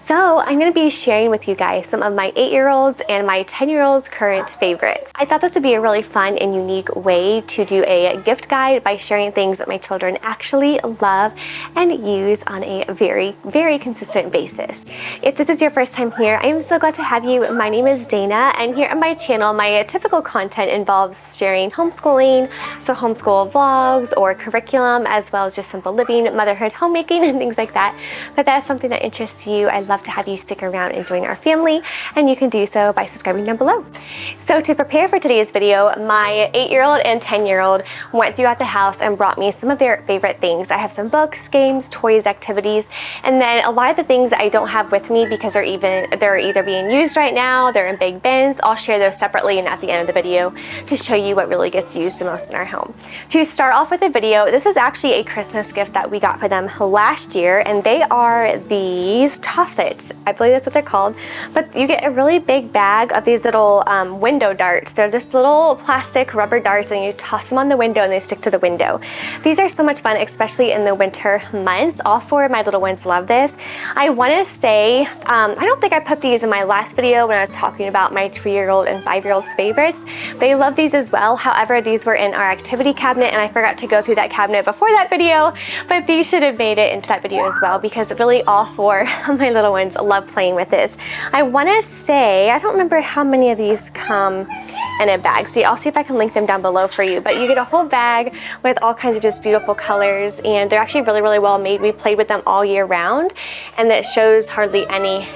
So I'm going to be sharing with you guys some of my 8-year-olds and my 10-year-olds current favorites. I thought this would be a really fun and unique way to do a gift guide by sharing things that my children actually love and use on a very consistent basis. If this is your first time here, I am so glad to have you. My name is Dana, and here on my channel, my typical content involves sharing homeschooling, so homeschool vlogs or curriculum, as well as just simple living, motherhood, homemaking, and things like that. But that's something that interests you. I'd love to have you stick around and join our family, and you can do so by subscribing down below. So to prepare for today's video, my 8-year-old and 10-year-old went throughout the house and brought me some of their favorite things. I have some books, games, toys, activities, and then a lot of the things that I don't have with me because they're either being used right now, they're in big bins. I'll share those separately and at the end of the video to show you what really gets used the most in our home. To start off with the video, this is actually a Christmas gift that we got for them last year, and they are these toss-its. I believe that's what they're called, but you get a really big bag of these little window darts. They're just little plastic rubber darts, and you toss them on the window and they stick to the window. These are so much fun, especially in the winter months. All four of my little ones love this. I want to say, I don't think I put these in my last video when I was talking about my 3-year-old and 5-year-old's favorites. They love these as well. However, these were in our activity cabinet, and I forgot to go through that cabinet before that video, but these should have made it into that video as well, because really all four of my little ones love playing with this. I want to say, I don't remember how many of these come in a bag. See, I'll see if I can link them down below for you, but you get a whole bag with all kinds of just beautiful colors, and they're actually really well made. We played with them all year round, and that shows hardly any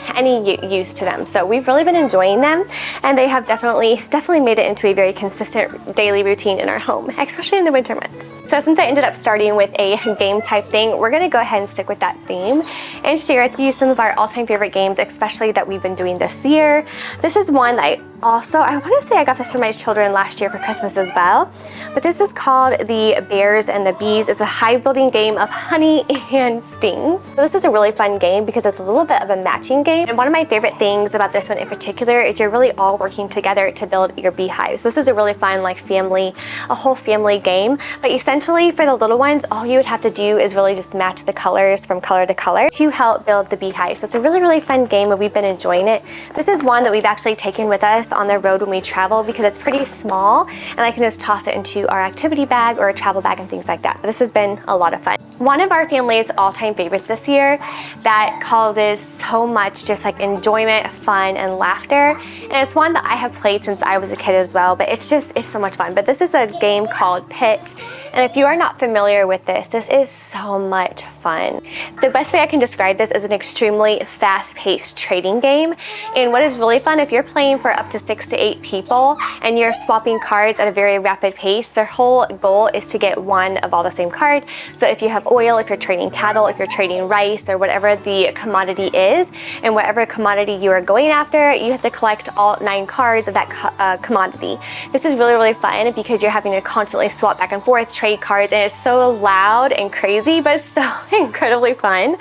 use to them. So we've really been enjoying them, and they have definitely made it into a very consistent daily routine in our home, especially in the winter months. So since I ended up starting with a game type thing, we're gonna go ahead and stick with that theme and share with you some of our all-time favorite games, especially that we've been doing this year. This is one that I want to say I got this for my children last year for Christmas as well, but this is called the Bears and the Bees. It's a hive building game of honey and stings. So this is a really fun game because it's a little bit of a matching game, and one of my favorite things about this one in particular is you're really all working together to build your beehives. This is a really fun a whole family game, but essentially for the little ones, all you would have to do is really just match the colors from color to color to help build the beehive. So it's a really fun game, and we've been enjoying it. This is one that we've actually taken with us on the road when we travel because it's pretty small, and I can just toss it into our activity bag or a travel bag and things like that. But this has been a lot of fun. One of our family's all-time favorites this year that causes so much just like enjoyment, fun, and laughter, and it's one that I have played since I was a kid as well, but it's so much fun. But this is a game called Pit, and if you are not familiar with this is so much fun. The best way I can describe this is an extremely fast-paced trading game, and what is really fun, if you're playing for up to 6 to 8 people and you're swapping cards at a very rapid pace, their whole goal is to get one of all the same card. So if you have oil, if you're trading cattle, if you're trading rice, or whatever the commodity is, and whatever commodity you are going after, you have to collect all 9 cards of that commodity. This is really fun because you're having to constantly swap back and forth, trade cards, and it's so loud and crazy, but so incredibly fun.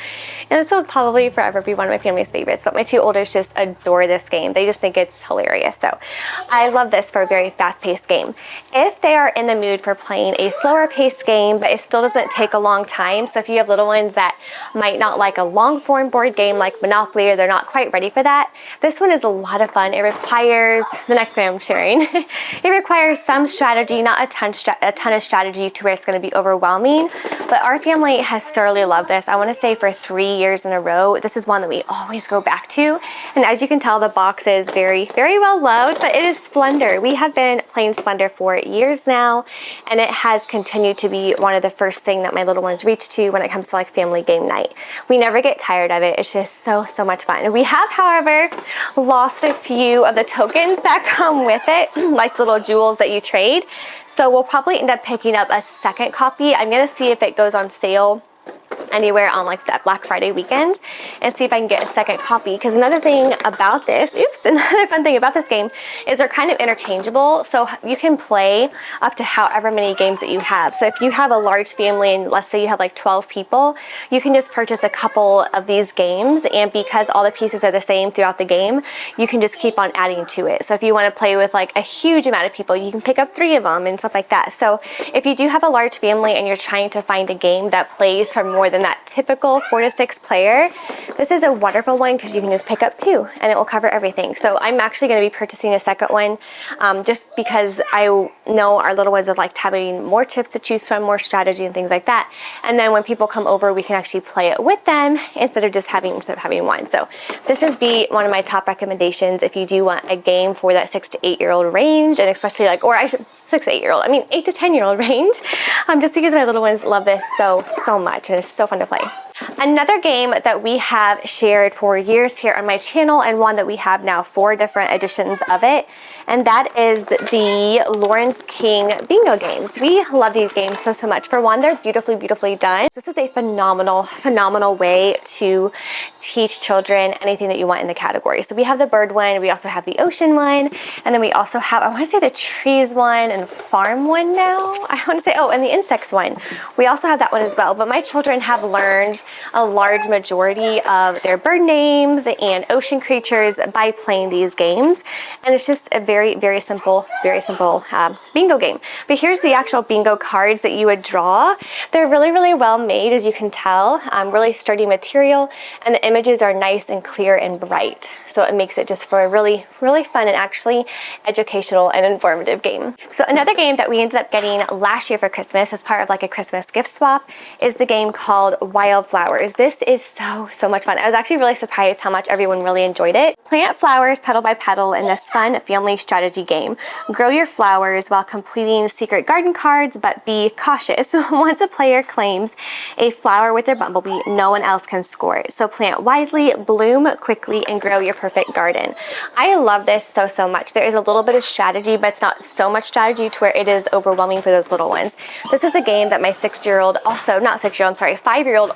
And this will probably forever be one of my family's favorites, but my 2 oldest just adore this game. They just think it's hilarious. So I love this for a very fast-paced game. If they are in the mood for playing a slower paced game, but it still doesn't take a long time, so if you have little ones that might not like a long form board game like Monopoly, or they're not quite ready for that, this one is a lot of fun. It requires, the next thing I'm sharing, it requires some strategy, not a ton of strategy to where it's going to be overwhelming, but our family has thoroughly loved this. I want to say for 3 years in a row, this is one that we always go back to, and as you can tell, the box is very well loved, but it is Splendor. We have been playing Splendor for years now, and it has continued to be one of the first thing that my little ones reach to when it comes to like family game night. We never get tired of it. It's just so much fun. We have, however, lost a few of the tokens that come with it, like little jewels that you trade. So we'll probably end up picking up a second copy. I'm gonna see if it goes on sale anywhere on like that Black Friday weekend and see if I can get a second copy. Because another thing about this, another fun thing about this game is they're kind of interchangeable, so you can play up to however many games that you have. So if you have a large family and let's say you have like 12 people, you can just purchase a couple of these games, and because all the pieces are the same throughout the game, you can just keep on adding to it. So if you want to play with like a huge amount of people, you can pick up 3 of them and stuff like that. So if you do have a large family and you're trying to find a game that plays for more more than that typical 4 to 6 player. This is a wonderful one because you can just pick up 2 and it will cover everything. So I'm actually going to be purchasing a second one just because I know our little ones would like having more chips to choose from, more strategy and things like that. And then when people come over, we can actually play it with them instead of having one. So this is one of my top recommendations if you do want a game for that 6 to 8 year old range, and especially 6 to 8 year old, 8 to 10 year old range, just because my little ones love this so much and it's so fun to play. Another game that we have shared for years here on my channel, and one that we have now 4 different editions of it, and that is the Lawrence King bingo games. We love these games so much. For one, they're beautifully done. This is a phenomenal way to teach children anything that you want in the category. So we have the bird one, we also have the ocean one, and then we also have, I want to say, the trees one and farm one now. I want to say, and the insects one. We also have that one as well, but my children have learned a large majority of their bird names and ocean creatures by playing these games, and it's just a very simple bingo game. But here's the actual bingo cards that you would draw. They're really well made, as you can tell, really sturdy material, and the images are nice and clear and bright, so it makes it just for a really fun and actually educational and informative game. So another game that we ended up getting last year for Christmas as part of like a Christmas gift swap is the game called Wildflowers. This is so much fun. I was actually really surprised how much everyone really enjoyed it. Plant flowers petal by petal in this fun family strategy game. Grow your flowers while completing secret garden cards, but be cautious. Once a player claims a flower with their bumblebee, no one else can score it. So plant wisely, bloom quickly, and grow your perfect garden. I love this so much. There is a little bit of strategy, but it's not so much strategy to where it is overwhelming for those little ones. This is a game that my 5-year-old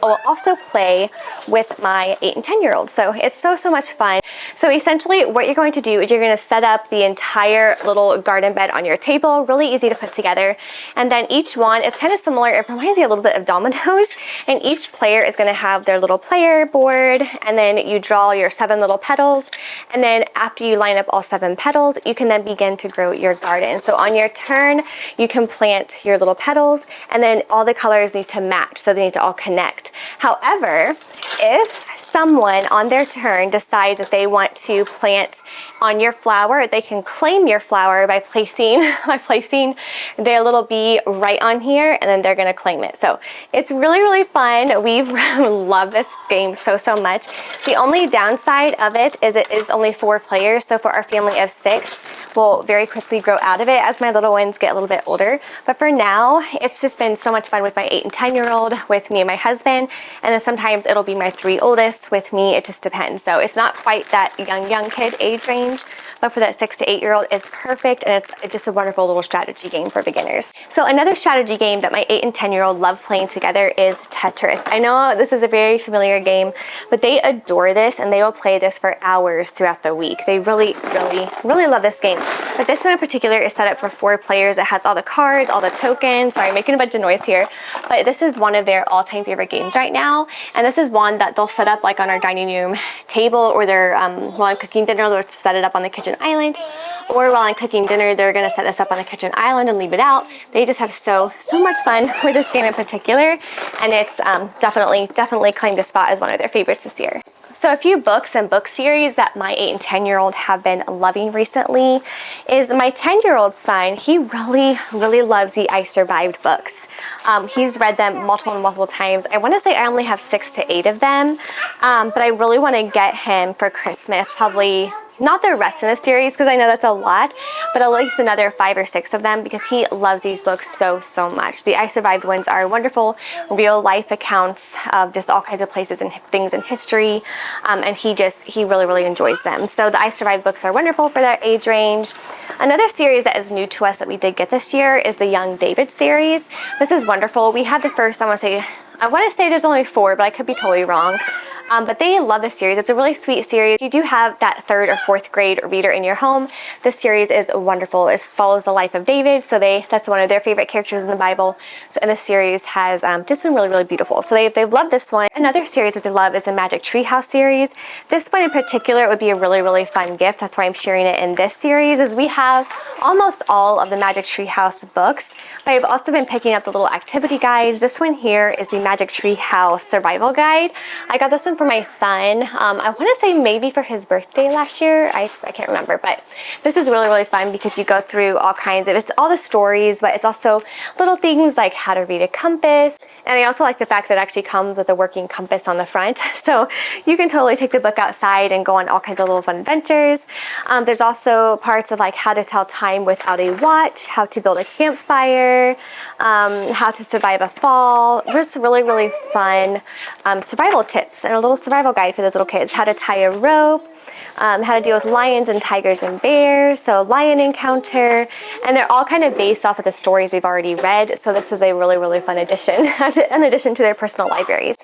will also play with my 8 and 10-year-old. So it's so much fun. So essentially what you're going to do is you're going to set up the entire little garden bed on your table, really easy to put together. And then each one, it's kind of similar, it reminds me a little bit of dominoes, and each player is going to have their little player board, and then you draw your 7 little petals, and then after you line up all 7 petals, you can then begin to grow your garden. So on your turn, you can plant your little petals, and then all the colors need to match, so they need to all connect. However, if someone on their turn decides that they want to plant on your flower, they can claim your flower by placing their little bee right on here, and then they're going to claim it. So it's really fun. We've loved this game so much. The only downside of it is only 4 players, so for our family of 6, we'll very quickly grow out of it as my little ones get a little bit older. But for now, it's just been so much fun with my 8 and 10-year-old, with me and my husband, and then sometimes it'll be my 3 oldest with me. It just depends. So it's not quite that young kid age range, but for that 6 to 8-year-old, it's perfect, and it's just a wonderful little strategy game for beginners. So another strategy game that my 8 and 10-year-old love playing together is Tetris. I know this is a very familiar game, but they adore this, and they will play this for hours throughout the week. They really love this game. But this one in particular is set up for 4 players. It has all the cards, all the tokens. Sorry, I'm making a bunch of noise here, but this is one of their all-time favorite games right now, and this is one that they'll set up like on our dining room table, or they're while I'm cooking dinner, they'll set it up on the kitchen island, or while I'm cooking dinner, they're going to set this up on the kitchen island and leave it out. They just have so much fun with this game in particular, and it's definitely claimed a spot as one of their favorites this year. So a few books and book series that my 8 and 10-year-old have been loving recently is my 10-year-old son. He really loves the I Survived books. He's read them multiple times. I want to say I only have 6 to 8 of them, but I really want to get him for Christmas, probably not the rest of the series because I know that's a lot, but at least another 5 or 6 of them, because he loves these books so much. The I Survived ones are wonderful real life accounts of just all kinds of places and things in history, and he really enjoys them. So the I Survived books are wonderful for that age range. Another series that is new to us that we did get this year is the Young David series. This is wonderful. We had the first, I want to say there's only 4, but I could be totally wrong. But they love this series. It's a really sweet series. If you do have that 3rd or 4th grade reader in your home, this series is wonderful. It follows the life of David, so that's one of their favorite characters in the Bible. So, and this series has just been really, really beautiful. So they've loved this one. Another series that they love is the Magic Treehouse series. This one in particular would be a really, really fun gift. That's why I'm sharing it in this series, is we have almost all of the Magic Treehouse books, but I've also been picking up the little activity guides. This one here is the Magic Treehouse Survival Guide. I got this one for my son. I want to say maybe for his birthday last year. I can't remember, but this is really, really fun because you go through all kinds of, it's all the stories, but it's also little things like how to read a compass. And I also like the fact that it actually comes with a working compass on the front. So you can totally take the book outside and go on all kinds of little fun adventures. There's also parts of like how to tell time without a watch, how to build a campfire, how to survive a fall. Just really, really fun survival tips and a little survival guide for those little kids. How to tie a rope, how to deal with lions and tigers and bears, so lion encounter, and they're all kind of based off of the stories we've already read, so this was a really, really fun addition, in addition to their personal libraries.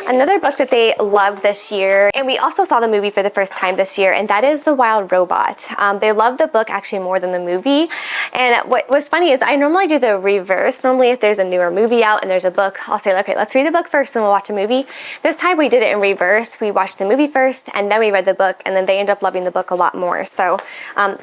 Another book that they loved this year, and we also saw the movie for the first time this year, and that is The Wild Robot. They love the book actually more than the movie, and what was funny is I normally do the reverse. Normally if there's a newer movie out and there's a book, I'll say, okay, let's read the book first and we'll watch a movie. This time we did it in reverse. We watched the movie first and then we read the book, and then they end up loving the book a lot more. So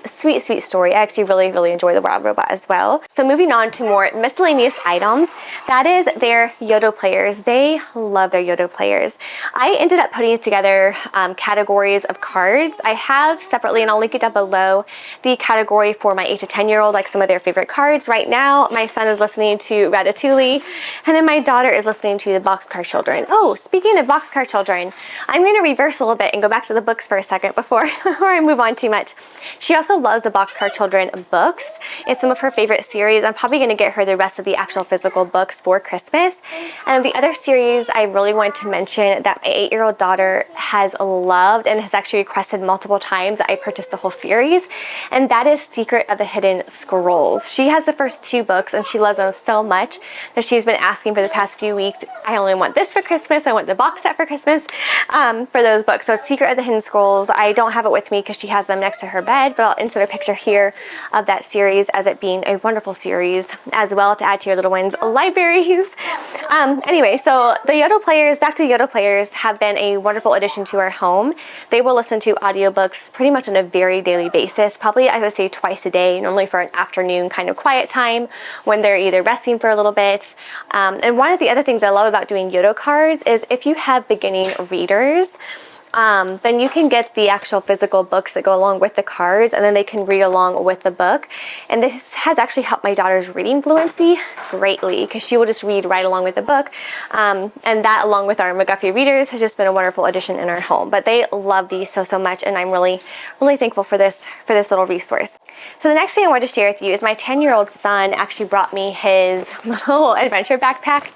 sweet, sweet story. I actually really, really enjoy The Wild Robot as well. So moving on to more miscellaneous items, that is their Yoto players. They love their Yoto players. I ended up putting together categories of cards. I have separately, and I'll link it down below, the category for my 8 to 10-year-old, like some of their favorite cards. Right now, my son is listening to Ratatouille, and then my daughter is listening to the Boxcar Children. Oh, speaking of Boxcar Children, I'm going to reverse a little bit and go back to the books for a second before I move on too much. She also loves the Boxcar Children books. It's some of her favorite series. I'm probably going to get her the rest of the actual physical books for Christmas. And the other series I really want to mention that my 8-year-old daughter has loved and has actually requested multiple times that I purchase the whole series, and that is Secret of the Hidden Scrolls. She has the first 2 books and she loves them so much that she's been asking for the past few weeks, I only want this for Christmas, I want the box set for Christmas, for those books. So Secret of the Hidden Scrolls, I don't have it with me because she has them next to her bed, but I'll insert a picture here of that series as it being a wonderful series as well to add to your little ones' libraries. Anyway, so the Yoto players, back to the Yoto players, have been a wonderful addition to our home. They will listen to audiobooks pretty much on a very daily basis, probably I would say twice a day, normally for an afternoon kind of quiet time when they're either resting for a little bit. And one of the other things I love about doing Yoto cards is if you have beginning readers, then you can get the actual physical books that go along with the cards, and then they can read along with the book. And this has actually helped my daughter's reading fluency greatly because she will just read right along with the book. And that, along with our McGuffey readers, has just been a wonderful addition in our home. But they love these so much, and I'm really, really thankful for this little resource. So the next thing I want to share with you is my 10-year-old son actually brought me his little adventure backpack.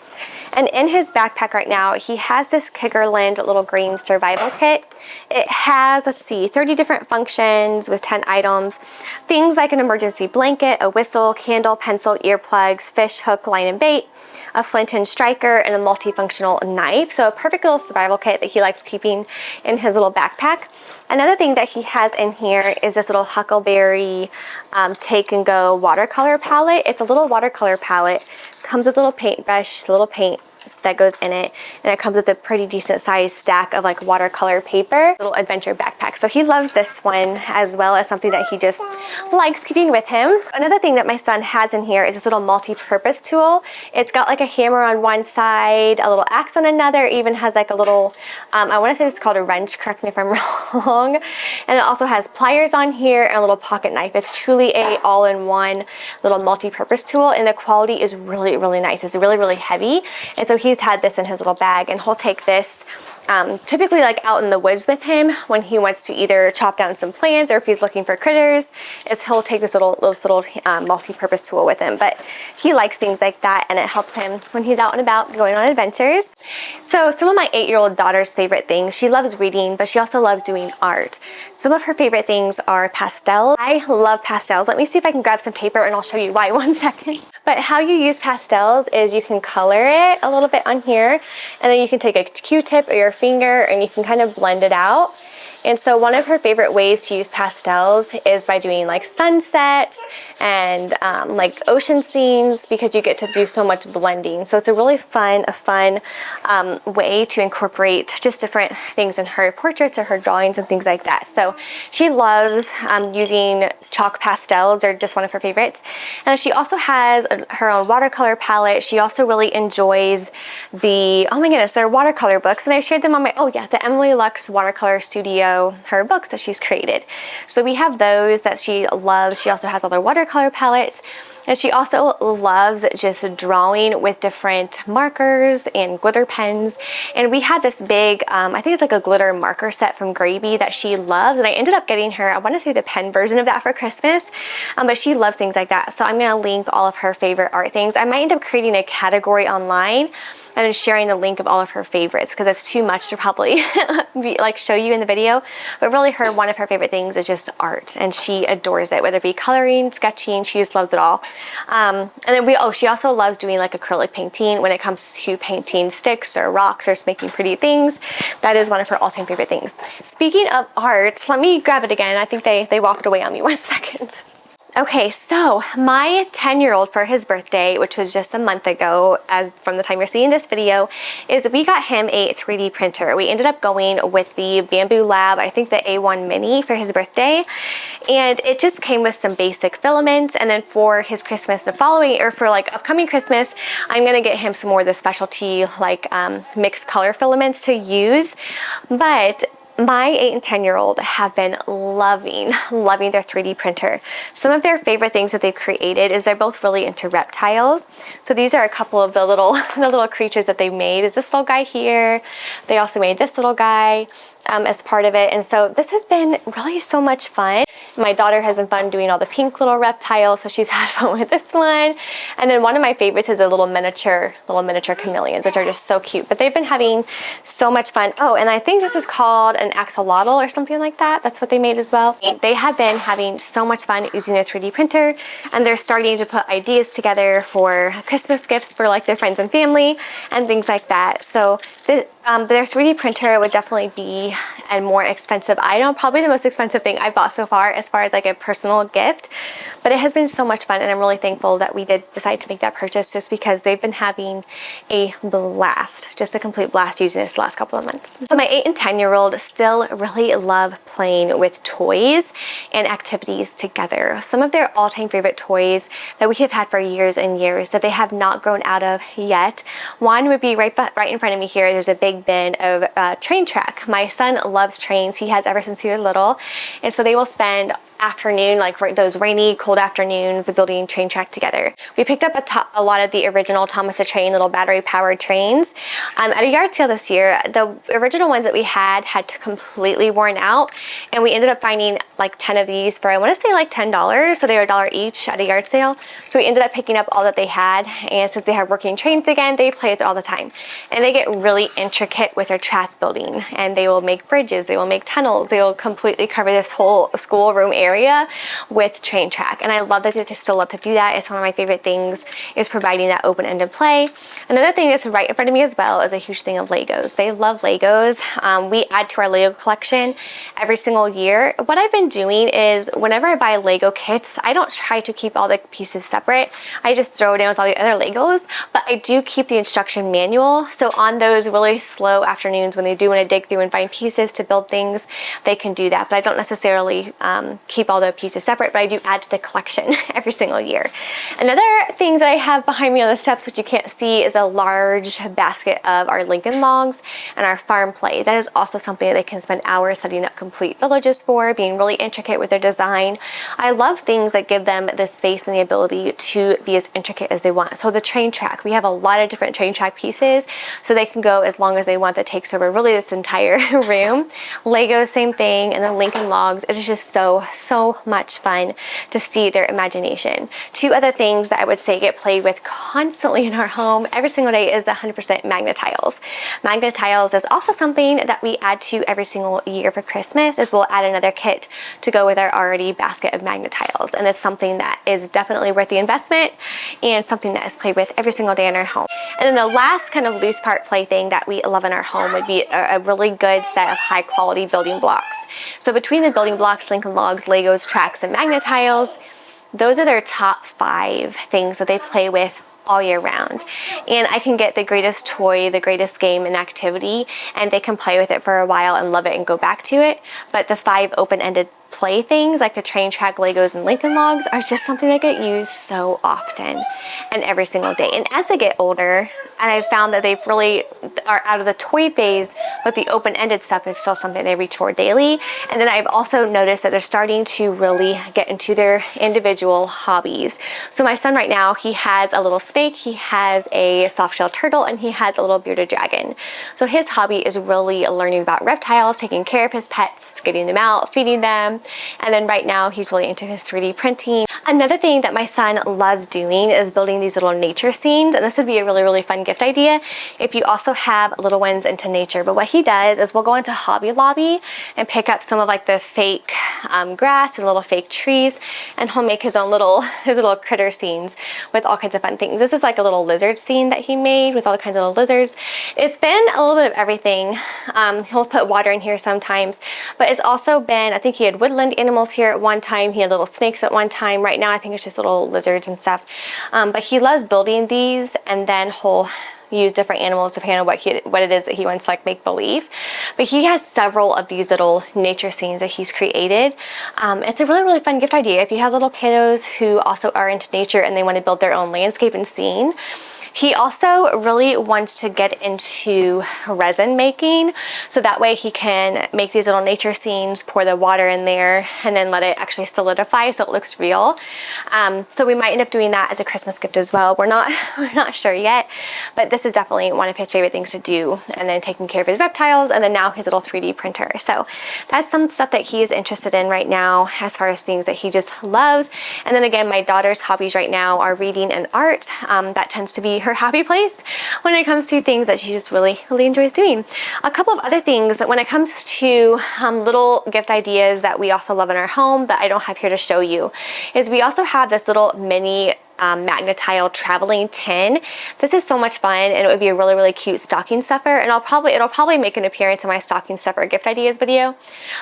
And in his backpack right now, he has this Kiggerland little green survival kit. It has, 30 different functions with 10 items. Things like an emergency blanket, a whistle, candle, pencil, earplugs, fish, hook, line, and bait, a flint and striker, and a multifunctional knife. So a perfect little survival kit that he likes keeping in his little backpack. Another thing that he has in here is this little Huckleberry Take and Go watercolor palette. It's a little watercolor palette. Comes with a little paintbrush, a little paint that goes in it, and it comes with a pretty decent sized stack of like watercolor paper, little adventure backpack. So he loves this one as well as something that he just likes keeping with him. Another thing that my son has in here is this little multi-purpose tool. It's got like a hammer on one side, a little axe on another, even has like a little, I want to say it's called a wrench, correct me if I'm wrong. And it also has pliers on here and a little pocket knife. It's truly a all-in-one little multi-purpose tool, and the quality is really, really nice. It's really, really heavy, and so he's had this in his little bag, and he'll take this typically like out in the woods with him when he wants to either chop down some plants or if he's looking for critters, is he'll take this little multi-purpose tool with him. But he likes things like that, and it helps him when he's out and about going on adventures. So some of my 8-year-old daughter's favorite things, she loves reading, but she also loves doing art. Some of her favorite things are pastels. I love pastels. Let me see if I can grab some paper and I'll show you why one second. But how you use pastels is you can color it a little bit on here, and then you can take a Q-tip or your finger and you can kind of blend it out. And so one of her favorite ways to use pastels is by doing like sunsets and like ocean scenes, because you get to do so much blending. So it's a really fun way to incorporate just different things in her portraits or her drawings and things like that. So she loves using chalk pastels. They're just one of her favorites. And she also has her own watercolor palette. She also really enjoys they're watercolor books. And I shared them on the Emily Lux Watercolor Studio, her books that she's created. So we have those that she loves. She also has other watercolor palettes. And she also loves just drawing with different markers and glitter pens. And we had this big, I think it's like a glitter marker set from Gravy that she loves. And I ended up getting her, I want to say the pen version of that for Christmas. But she loves things like that. So I'm going to link all of her favorite art things. I might end up creating a category online and then sharing the link of all of her favorites, because it's too much to probably show you in the video. But really one of her favorite things is just art, and she adores it, whether it be coloring, sketching, she just loves it all. And then she also loves doing like acrylic painting when it comes to painting sticks or rocks or just making pretty things. That is one of her all-time favorite things. Speaking of art, let me grab it again. I think they walked away on me 1 second. Okay, so my 10-year-old for his birthday, which was just a month ago, as from the time you're seeing this video, is we got him a 3D printer. We ended up going with the Bamboo Lab, I think the A1 Mini, for his birthday. And it just came with some basic filament. And then for his Christmas for like upcoming Christmas, I'm gonna get him some more of the specialty like mixed color filaments to use. But my 8 and 10-year-old have been loving their 3D printer. Some of their favorite things that they've created is they're both really into reptiles. So these are a couple of the little creatures that they made. Is this little guy here. They also made this little guy as part of it. And so this has been really so much fun. My daughter has been fun doing all the pink little reptiles, so she's had fun with this one. And then one of my favorites is a little miniature chameleons, which are just so cute. But they've been having so much fun. Oh, and I think this is called an axolotl or something like that. That's what they made as well. They have been having so much fun using their 3D printer, and they're starting to put ideas together for Christmas gifts for like their friends and family and things like that. So their 3D printer would definitely be a more expensive item, probably the most expensive thing I bought so far as like a personal gift. But it has been so much fun, and I'm really thankful that we did decide to make that purchase, just because they've been having a blast, just a complete blast using this the last couple of months. So my 8 and 10-year-old still really love playing with toys and activities together. Some of their all-time favorite toys that we have had for years and years that they have not grown out of yet. One would be right in front of me here. There's a big bin of train track. My son loves trains. He has ever since he was little. And so they will spend afternoon, like those rainy, cold afternoons, building train track together. We picked up a lot of the original Thomas the Train little battery powered trains at a yard sale this year. The original ones that we had completely worn out, and we ended up finding like 10 of these for, I want to say like $10. So they were $1 each at a yard sale. So we ended up picking up all that they had, and since they have working trains again, they play with it all the time. And they get really intricate with their track building, and they will make bridges, they will make tunnels, they will completely cover this whole schoolroom area with train track. And I love that they still love to do that. It's one of my favorite things, is providing that open-ended play. Another thing that's right in front of me as well is a huge thing of Legos. They love Legos. We add to our Lego collection every single year. What I've been doing is whenever I buy Lego kits, I don't try to keep all the pieces separate. I just throw it in with all the other Legos, but I do keep the instruction manual. So on those really slow afternoons when they do want to dig through and find pieces to build things, they can do that. But I don't necessarily keep all the pieces separate, but I do add to the collection every single year. Another thing that I have behind me on the steps, which you can't see, is a large basket of our Lincoln logs and our farm play. That is also something that they can spend hours setting up complete villages for, being really intricate with their design. I love things that give them the space and the ability to be as intricate as they want. So the train track, we have a lot of different train track pieces, so they can go as long as they want. That takes over really this entire room. Lego, same thing, and then Lincoln Logs. It is just so much fun to see their imagination. Two other things that I would say get played with constantly in our home every single day is the 100% Magnet tiles. Magnet tiles is also something that we add to every single year for Christmas, as we'll add another kit to go with our already basket of Magnet tiles. And it's something that is definitely worth the investment and something that is played with every single day in our home. And then the last kind of loose part play thing that we love in our home would be a really good set of high quality building blocks. So between the building blocks, Lincoln Logs, Legos, tracks, and Magnet tiles, those are their top 5 things that they play with all year round. And I can get the greatest toy, the greatest game and activity, and they can play with it for a while and love it and go back to it. But the 5 open-ended play things like the train track, Legos, and Lincoln Logs are just something that get used so often and every single day. And as they get older, and I've found that they've really are out of the toy phase, but the open-ended stuff is still something they reach for daily. And then I've also noticed that they're starting to really get into their individual hobbies. So my son right now, he has a little snake, he has a soft-shell turtle, and he has a little bearded dragon. So his hobby is really learning about reptiles, taking care of his pets, getting them out, feeding them. And then right now he's really into his 3D printing. Another thing that my son loves doing is building these little nature scenes, and this would be a really fun gift idea if you also have little ones into nature. But what he does is we'll go into Hobby Lobby and pick up some of like the fake grass and little fake trees, and he'll make his little critter scenes with all kinds of fun things. This is like a little lizard scene that he made with all kinds of little lizards. It's been a little bit of everything. He'll put water in here sometimes, but it's also been, I think he had woodland animals here at one time, he had little snakes at one time. Right now I think it's just little lizards and stuff, but he loves building these, and then he'll use different animals depending on what it is that he wants to like make believe. But he has several of these little nature scenes that he's created. It's a really fun gift idea if you have little kiddos who also are into nature and they want to build their own landscape and scene. He also really wants to get into resin making, so that way he can make these little nature scenes, pour the water in there, and then let it actually solidify so it looks real. So we might end up doing that as a Christmas gift as well. We're not sure yet, but this is definitely one of his favorite things to do. And then taking care of his reptiles, and then now his little 3D printer. So that's some stuff that he is interested in right now as far as things that he just loves. And then again, my daughter's hobbies right now are reading and art. That tends to be her happy place when it comes to things that she just really enjoys doing. A couple of other things that when it comes to little gift ideas that we also love in our home that I don't have here to show you is we also have this little mini Magnet tile traveling tin. This is so much fun, and it would be a really cute stocking stuffer, and it'll probably make an appearance in my stocking stuffer gift ideas video.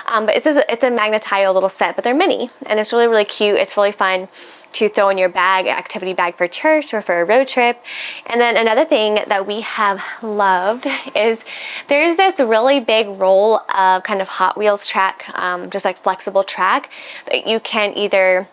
But it's a Magnet tile little set, but they're mini, and it's really cute. It's really fun to throw in your bag, activity bag for church or for a road trip. And then another thing that we have loved is there's this really big roll of kind of Hot Wheels track, just like flexible track that you can either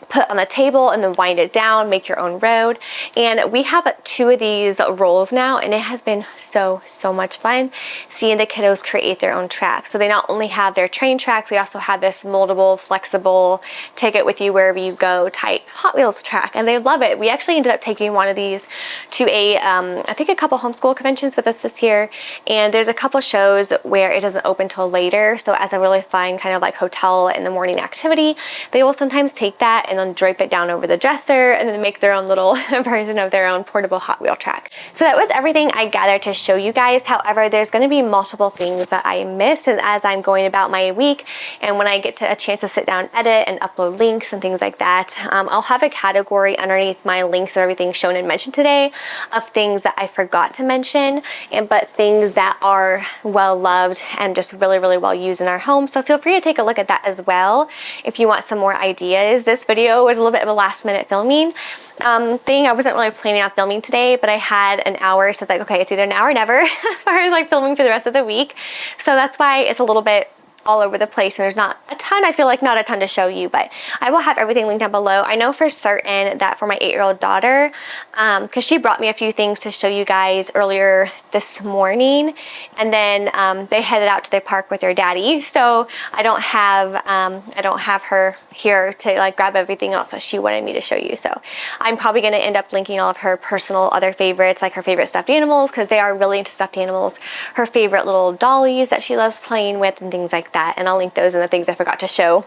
put on the table and then wind it down, make your own road. And we have 2 of these rolls now, and it has been so much fun seeing the kiddos create their own tracks. So they not only have their train tracks, they also have this moldable, flexible, take it with you wherever you go type Hot Wheels track, and they love it. We actually ended up taking one of these to I think a couple homeschool conventions with us this year, and there's a couple shows where it doesn't open till later. So as a really fun kind of like hotel in the morning activity, they will sometimes take that and then drape it down over the dresser and then make their own little version of their own portable Hot Wheel track. So that was everything I gathered to show you guys. However, there's going to be multiple things that I missed as I'm going about my week, and when I get to a chance to sit down, edit, and upload links and things like that, I'll have a category underneath my links of everything shown and mentioned today of things that I forgot to mention, but things that are well loved and just really well used in our home. So feel free to take a look at that as well if you want some more ideas. This video was a little bit of a last minute filming thing. I wasn't really planning on filming today, but I had an hour, so it's like, okay, it's either now or never as far as like filming for the rest of the week. So that's why it's a little bit all over the place and there's not a ton, I feel like not a ton to show you, but I will have everything linked down below. I know for certain that for my 8-year-old daughter, because she brought me a few things to show you guys earlier this morning, and then they headed out to the park with their daddy, so I don't have her here to like grab everything else that she wanted me to show you. So I'm probably going to end up linking all of her personal other favorites, like her favorite stuffed animals, because they are really into stuffed animals, her favorite little dollies that she loves playing with and things like that, and I'll link those and the things I forgot to show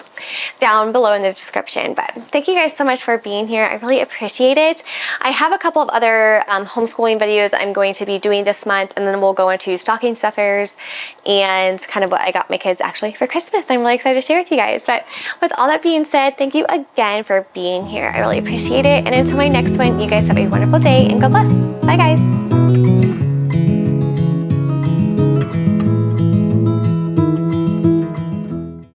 down below in the description. But thank you guys so much for being here. I really appreciate it. I have a couple of other homeschooling videos I'm going to be doing this month, and then we'll go into stocking stuffers and kind of what I got my kids actually for Christmas. I'm really excited to share with you guys. But with all that being said, thank you again for being here. I really appreciate it. And until my next one, you guys have a wonderful day and God bless. Bye guys.